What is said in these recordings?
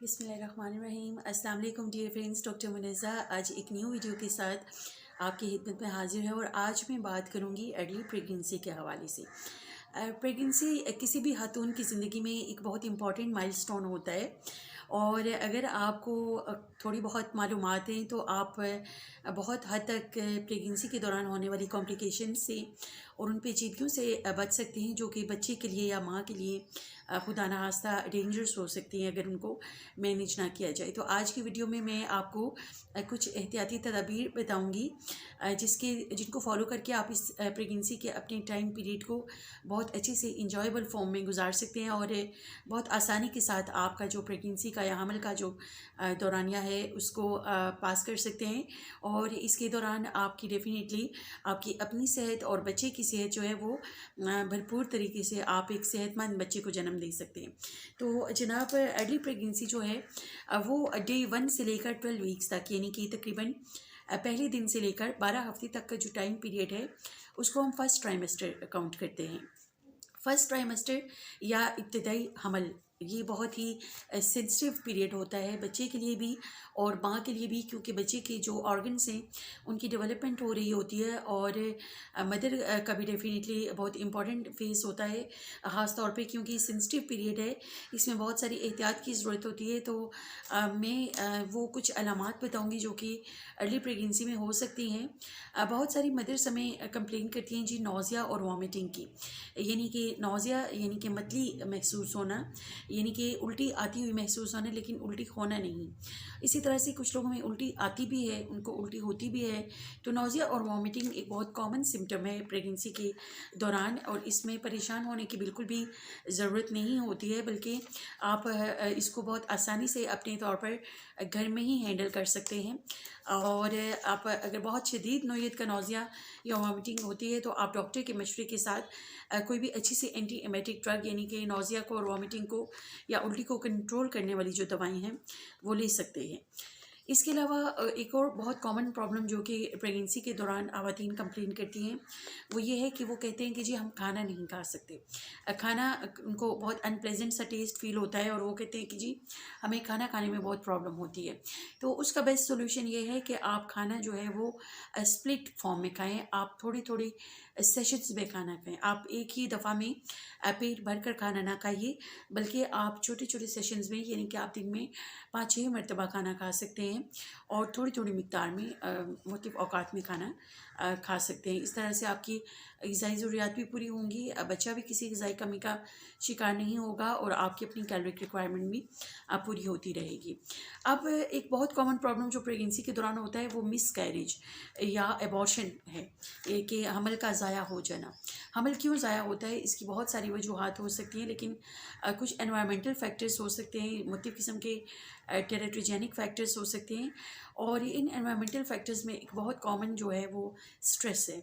बिस्मिल्लाहिर्रहमानिर्रहीम। अस्सलाम वालेकुम डियर फ्रेंड्स, डॉक्टर मुनज़्ज़ा आज एक न्यू वीडियो के साथ आपकी खिदमत में हाजिर है। और आज मैं बात करूंगी अर्ली प्रेगनेंसी के हवाले से। प्रेगनेंसी किसी भी खातून की ज़िंदगी में एक बहुत इंपॉर्टेंट माइलस्टोन होता है। और अगर आपको थोड़ी बहुत मालूमात हैं तो आप बहुत हद तक प्रेगनेंसी के दौरान होने वाली कॉम्प्लिकेशन से और उन पेचीदगियों से बच सकते हैं जो कि बच्चे के लिए या माँ के लिए खुदा न खास्ता डेंजरस हो सकती हैं अगर उनको मैनेज ना किया जाए। तो आज की वीडियो में मैं आपको कुछ एहतियाती तदाबीर बताऊंगी जिनको फॉलो करके आप इस प्रेगनेंसी के अपने टाइम पीरियड को बहुत अच्छे से इंजॉयबल फॉर्म में गुजार सकते हैं और बहुत आसानी के साथ आपका जो प्रेगनेंसी का या हमल का जो दौरानिया है उसको पास कर सकते हैं। और इसके दौरान आपकी डेफिनेटली आपकी अपनी सेहत और बच्चे की सेहत जो है वो भरपूर तरीके से आप एक सेहतमंद बच्चे को जन्म दे सकते हैं। तो जनाब अर्ली प्रेगनेंसी जो है वो डे 1 से लेकर 12 वीक्स तक यानी कि तकरीबन पहले दिन से लेकर 12 हफ्ते तक का जो टाइम पीरियड है उसको हम फर्स्ट ट्राइमेस्टर काउंट करते हैं। फर्स्ट ट्राइमेस्टर या इब्तदाई हमल ये बहुत ही सेंसिटिव पीरियड होता है बच्चे के लिए भी और माँ के लिए भी, क्योंकि बच्चे के जो ऑर्गन्स हैं उनकी डेवलपमेंट हो रही होती है और मदर का भी डेफिनेटली बहुत इंपॉर्टेंट फेस होता है ख़ास तौर पे क्योंकि सेंसिटिव पीरियड है। इसमें बहुत सारी एहतियात की ज़रूरत होती है। तो मैं वो कुछ अलामात बताऊँगी जो कि अर्ली प्रेगनेंसी में हो सकती हैं। बहुत सारी मदर्स हमें कंप्लेन करती हैं जी नौज़िया और वॉमिटिंग की, यानी कि नौज़िया यानी कि मतली महसूस होना, यानी कि उल्टी आती हुई महसूस होना लेकिन उल्टी होना नहीं। इसी तरह से कुछ लोगों में उल्टी आती भी है, उनको उल्टी होती भी है। तो नौज़िया और वॉमिटिंग एक बहुत कॉमन सिम्टम है प्रेगनेंसी के दौरान और इसमें परेशान होने की बिल्कुल भी ज़रूरत नहीं होती है, बल्कि आप इसको बहुत आसानी से अपने तौर पर घर में ही हैंडल कर सकते हैं। और आप अगर बहुत शदीद नोयत का नौज़िया या वॉमिटिंग होती है तो आप डॉक्टर के मशवरे के साथ कोई भी अच्छी सी एंटी एमेटिक ड्रग यानी कि नौज़िया को और वॉमिटिंग को या उल्टी को कंट्रोल करने वाली जो दवाएं हैं वो ले सकते हैं। इसके अलावा एक और बहुत कॉमन प्रॉब्लम जो कि प्रेगनेंसी के दौरान ख़वातीन कंप्लेन करती हैं वो ये है कि वो कहते हैं कि जी हम खाना नहीं खा सकते। खाना उनको बहुत अनप्लेजेंट सा टेस्ट फील होता है और वो कहते हैं कि जी हमें खाना खाने में बहुत प्रॉब्लम होती है। तो उसका बेस्ट सोल्यूशन ये है कि आप खाना जो है वो स्प्लिट फॉर्म में खाएँ। आप थोड़ी थोड़ी सेशंस में खाना खाएँ। आप एक ही दफ़ा में पेट भर कर खाना ना खाइए, बल्कि आप छोटे छोटे सेशंस में यानी कि आप दिन में 5-6 मरतबा खाना खा सकते हैं और थोड़ी थोड़ी मिकदार में मुख्तलिफ़ औकात में खाना खा सकते हैं। इस तरह से आपकी ग़िज़ाई ज़रूरियात भी पूरी होंगी, बच्चा भी किसी ग़िज़ाई कमी का शिकार नहीं होगा और आपकी अपनी कैलोरिक रिक्वायरमेंट भी पूरी होती रहेगी। अब एक बहुत कॉमन प्रॉब्लम जो प्रेगनेंसी के दौरान होता है वो मिसकैरेज या एबॉर्शन है, ये कि हमल का ज़ाया हो जाना। हमल क्यों ज़ाया होता है इसकी बहुत सारी वजूहात हो सकती हैं, लेकिन कुछ एनवायरमेंटल फैक्टर्स हो सकते हैं, मुख्तलिफ़ किस्म के टेरेट्रोजेनिक फैक्टर्स हो सकते हैं। और इन एनवायरमेंटल फैक्टर्स में एक बहुत कॉमन जो है वो स्ट्रेस है।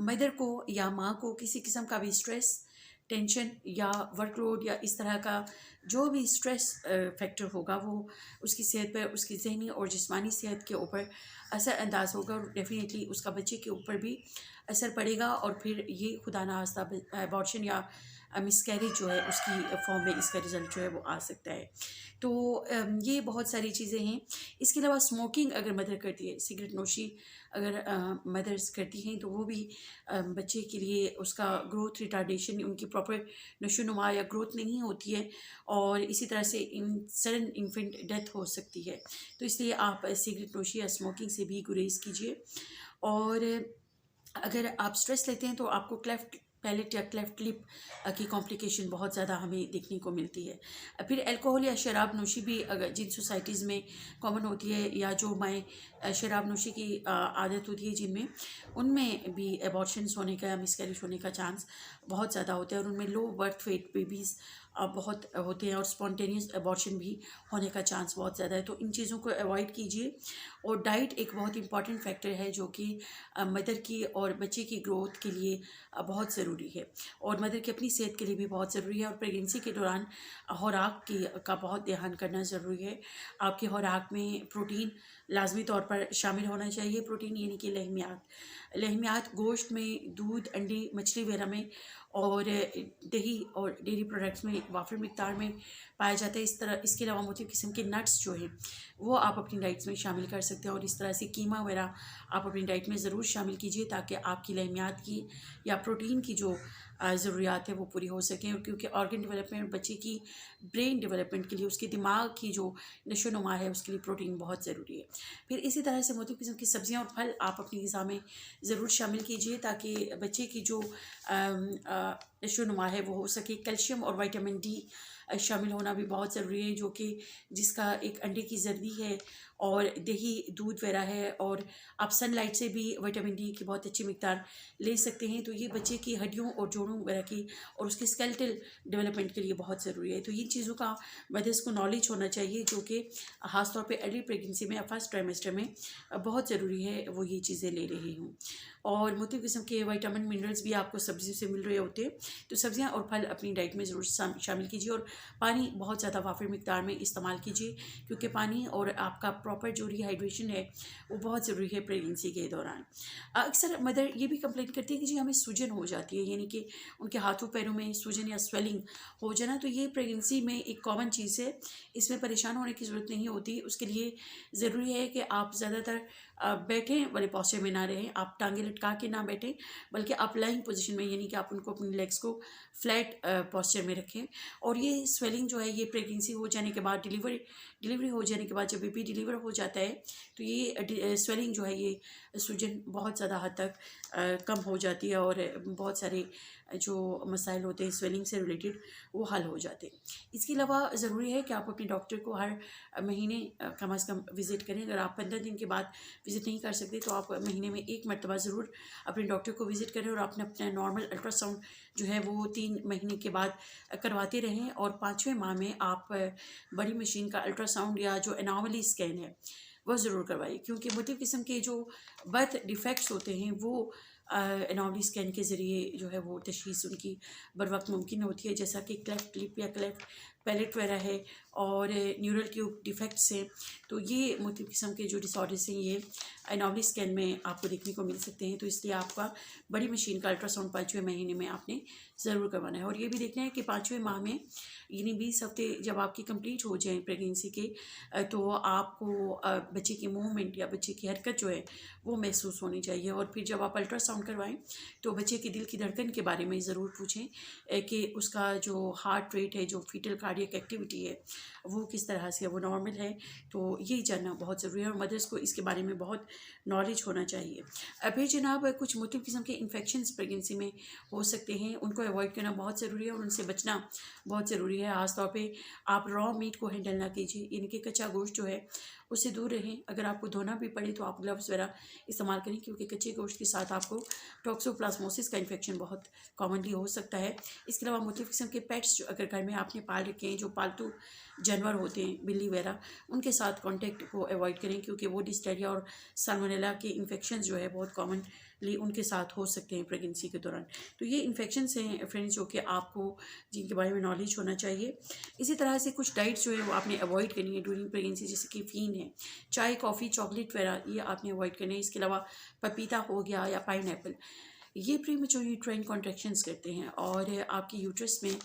मदर को या माँ को किसी किस्म का भी स्ट्रेस, टेंशन या वर्कलोड या इस तरह का जो भी स्ट्रेस फैक्टर होगा वो उसकी सेहत पर, उसकी जहनी और जिस्मानी सेहत के ऊपर असर अंदाज होगा और डेफिनेटली उसका बच्चे के ऊपर भी असर पड़ेगा और फिर ये खुदा ना खास्ता अबॉर्शन या मिसकैरेज जो है उसकी फॉर्म में इसका रिज़ल्ट जो है वो आ सकता है। तो ये बहुत सारी चीज़ें हैं। इसके अलावा स्मोकिंग अगर मदर करती है, सिगरेट नोशी अगर मदर्स करती हैं तो वो भी बच्चे के लिए उसका ग्रोथ रिटार्डेशन, उनकी प्रॉपर नशोनुमा या ग्रोथ नहीं होती है और इसी तरह से सडन इन्फेंट डेथ हो सकती है। तो इसलिए आप सिगरेट नोशी या स्मोकिंग से भी गुरेज कीजिए। और अगर आप स्ट्रेस लेते हैं तो आपको क्लेफ्ट पैलेट या क्लेफ्ट लिप की कॉम्प्लिकेशन बहुत ज़्यादा हमें देखने को मिलती है। फिर अल्कोहल या शराब नोशी भी अगर जिन सोसाइटीज़ में कॉमन होती है या जो माएँ शराब नोशी की आदत होती है जिनमें, उनमें भी एबॉर्शंस होने का या मिसकैरेज होने का चांस बहुत ज़्यादा होता है और उनमें लो बर्थ वेट बेबीज़ बहुत होते हैं और स्पॉन्टेनियस एबॉर्शन भी होने का चांस बहुत ज़्यादा है। तो इन चीज़ों को अवॉइड कीजिए। और डाइट एक बहुत इंपॉर्टेंट फैक्टर है जो कि मदर की और बच्चे की ग्रोथ के लिए बहुत ज़रूरी है और मदर की अपनी सेहत के लिए भी बहुत ज़रूरी है। और प्रेगनेंसी के दौरान खुराक का बहुत ध्यान करना ज़रूरी है। आपके खुराक में प्रोटीन लाजमी तौर पर शामिल होना चाहिए। प्रोटीन यानी कि लहमियात गोश्त में, दूध, अंडे, मछली वगैरह में और दही और डेयरी प्रोडक्ट्स में वाफिर मिकदार में पाया जाता है। इस तरह इसके अलावा मुख्तलिफ किस्म के नट्स जो हैं वो आप अपनी डाइट्स में शामिल कर सकते हैं, और इस तरह से कीमा वगैरह आप अपनी डाइट में ज़रूर शामिल कीजिए ताकि आपकी लहमियात की या प्रोटीन की जो ज़रूरियात है वो पूरी हो सकें। और क्योंकि ऑर्गन डेवलपमेंट, बच्चे की ब्रेन डेवलपमेंट के लिए, उसके दिमाग की जो नशोनुमा है उसके लिए प्रोटीन बहुत ज़रूरी है। फिर इसी तरह से मुख्तलिफ किस्म की सब्ज़ियाँ और फल आप अपनी ग़िज़ा में ज़रूर शामिल कीजिए ताकि बच्चे की जो नशोनुमा है वो हो सके। कैल्शियम और विटामिन डी शामिल होना भी बहुत ज़रूरी है, जो कि जिसका एक अंडे की जर्दी है और दही दूध वगैरह है, और आप सनलाइट से भी विटामिन डी की बहुत अच्छी मिकदार ले सकते हैं। तो ये बच्चे की हड्डियों और जोड़ों वगैरह की और उसके स्केलेटल डेवलपमेंट के लिए बहुत ज़रूरी है। तो इन चीज़ों का मदर्स को नॉलेज होना चाहिए, जो कि ख़ासतौर पे अर्ली प्रेगनेंसी में या फर्स्ट ट्राइमेस्टर में बहुत ज़रूरी है वो ये चीज़ें ले रही हूँ। और मुख्तलिफ किस्म के विटामिन मिनरल्स भी आपको सब्जियों से मिल रहे होते हैं। तो सब्जियाँ और फल अपनी डाइट में ज़रूर शामिल कीजिए, और पानी बहुत ज़्यादा वाफिर मिकदार में इस्तेमाल कीजिए, क्योंकि पानी और आपका प्रॉपर जो रिहाइड्रेशन है वो बहुत ज़रूरी है प्रेगनेंसी के दौरान। अक्सर मदर ये भी कंप्लेन करती है कि जी हमें सूजन हो जाती है, यानी कि उनके हाथों पैरों में सूजन या स्वेलिंग हो जाना। तो ये प्रेगनेंसी में एक कॉमन चीज़ है, इसमें परेशान होने की ज़रूरत नहीं होती। उसके लिए ज़रूरी है कि आप ज़्यादातर बैठे वाले पोस्चर में ना रहें, आप टांगे लटका के ना बैठें, बल्कि आप लाइंग पोजीशन में, यानी कि आप उनको अपनी लेग्स को फ्लैट पोस्चर में रखें। और ये स्वेलिंग जो है ये प्रेगनेंसी हो जाने के बाद, डिलीवरी हो जाने के बाद जब बेबी डिलीवर हो जाता है तो ये स्वेलिंग जो है, ये सूजन बहुत ज़्यादा हद तक कम हो जाती है, और बहुत सारे जो मसाइल होते हैं स्वेलिंग से रिलेटेड वो हल हो जाते हैं। इसके अलावा ज़रूरी है कि आप अपने डॉक्टर को हर महीने कम अज़ कम विज़िट करें। अगर आप 15 दिन के बाद विज़िट नहीं कर सकते तो आप महीने में एक मरतबा ज़रूर अपने डॉक्टर को विज़िट करें, और आपने अपना नॉर्मल अल्ट्रासाउंड जो है वो 3 महीने के बाद करवाते रहें। और 5वें माह में आप बड़ी मशीन का अल्ट्रासाउंड या जो एनोमली स्कैन है वह ज़रूर करवाइए, क्योंकि मुख्तलिफ किस्म के जो बर्थ डिफेक्ट्स होते हैं वो एनोमली स्कैन के ज़रिए जो है वो तशख़ीस उनकी बर वक्त मुमकिन होती है, जैसा कि क्लेफ्ट लिप या क्लेफ्ट पैलेट वगैरह है, और न्यूरल ट्यूब डिफेक्ट्स हैं। तो ये मुख्तलिफ किस्म के जो डिसऑर्डर्स हैं ये एनोमली स्कैन में आपको देखने को मिल सकते हैं। तो इसलिए आपका बड़ी मशीन का अल्ट्रासाउंड 5वें महीने में आपने ज़रूर करवाना है। और ये भी देखना है कि 5वें माह में, यानी 20 हफ्ते जब आपकी कंप्लीट हो जाए प्रेगनेंसी के, तो आपको बच्चे की मूवमेंट या बच्चे की हरकत जो है वो महसूस होनी चाहिए। और फिर जब आप अल्ट्रासाउंड करवाएं तो बच्चे के दिल की धड़कन के बारे में ज़रूर पूछें कि उसका जो हार्ट रेट है, जो फीटल कार्डियक एक्टिविटी है वो किस तरह से है, वो नॉर्मल है। तो ये जानना बहुत ज़रूरी है, और मदर्स को इसके बारे में बहुत नॉलेज होना चाहिए। फिर जनाब कुछ मुख्तलिफ किस्म के इन्फेक्शंस प्रेगनेंसी में हो सकते हैं, उनको अवॉइड करना बहुत ज़रूरी है और उनसे बचना बहुत ज़रूरी है। ख़ासतौर पे आप रॉ मीट को हैंडल ना कीजिए, यानी कि कच्चा गोश्त जो है उससे दूर रहें। अगर आपको धोना भी पड़े तो आप ग्लव्स वगैरह इस्तेमाल करें, क्योंकि कच्चे गोश्त के साथ आपको टॉक्सोप्लाज्मोसिस का इन्फेक्शन बहुत कॉमनली हो सकता है। इसके अलावा मुख्तलिफ किस्म के पेट्स जो अगर घर में आपने पाल रखे हैं, जो पालतू जानवर होते हैं बिल्ली वगैरह, उनके साथ कांटेक्ट को अवॉइड करें, क्योंकि वो डिस्टेरिया और साल्मोनेला के इन्फेक्शन जो है बहुत कॉमनली उनके साथ हो सकते हैं प्रेगनेंसी के दौरान। तो ये इन्फेक्शंस हैं फ्रेंड्स, जो कि आपको जिनके बारे में नॉलेज होना चाहिए। इसी तरह से कुछ डाइट्स जो है वो आपने अवॉइड करनी है ड्यूरिंग प्रेगनेंसी, जैसे कि फ़ीन है, चाय, कॉफ़ी, चॉकलेट वगैरह, ये आपने अवॉइड करना है। इसके अलावा पपीता हो गया या पाइनएप्पल, ये प्रीमेच्योर यूट्राइन कॉन्ट्रैक्शंस करते हैं, और आपकी यूट्रस में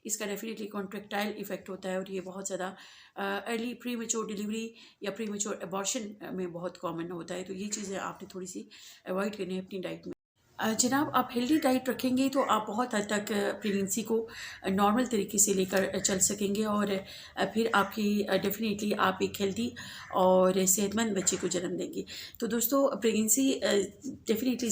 इसका डेफिनेटली कॉन्ट्रैक्टाइल इफेक्ट होता है, और ये बहुत ज़्यादा अर्ली प्रीमेच्योर डिलीवरी या प्रीमेच्योर अबॉर्शन में बहुत कॉमन होता है। तो ये चीज़ें आपने थोड़ी सी अवॉइड करनी है अपनी डाइट में। जनाब आप हेल्दी डाइट रखेंगे तो आप बहुत हद तक प्रेगनेंसी को नॉर्मल तरीके से लेकर चल सकेंगे, और फिर आपकी डेफिनेटली आप एक हेल्दी और सेहतमंद बच्चे को जन्म देंगे। तो दोस्तों प्रेगनेंसी डेफिनेटली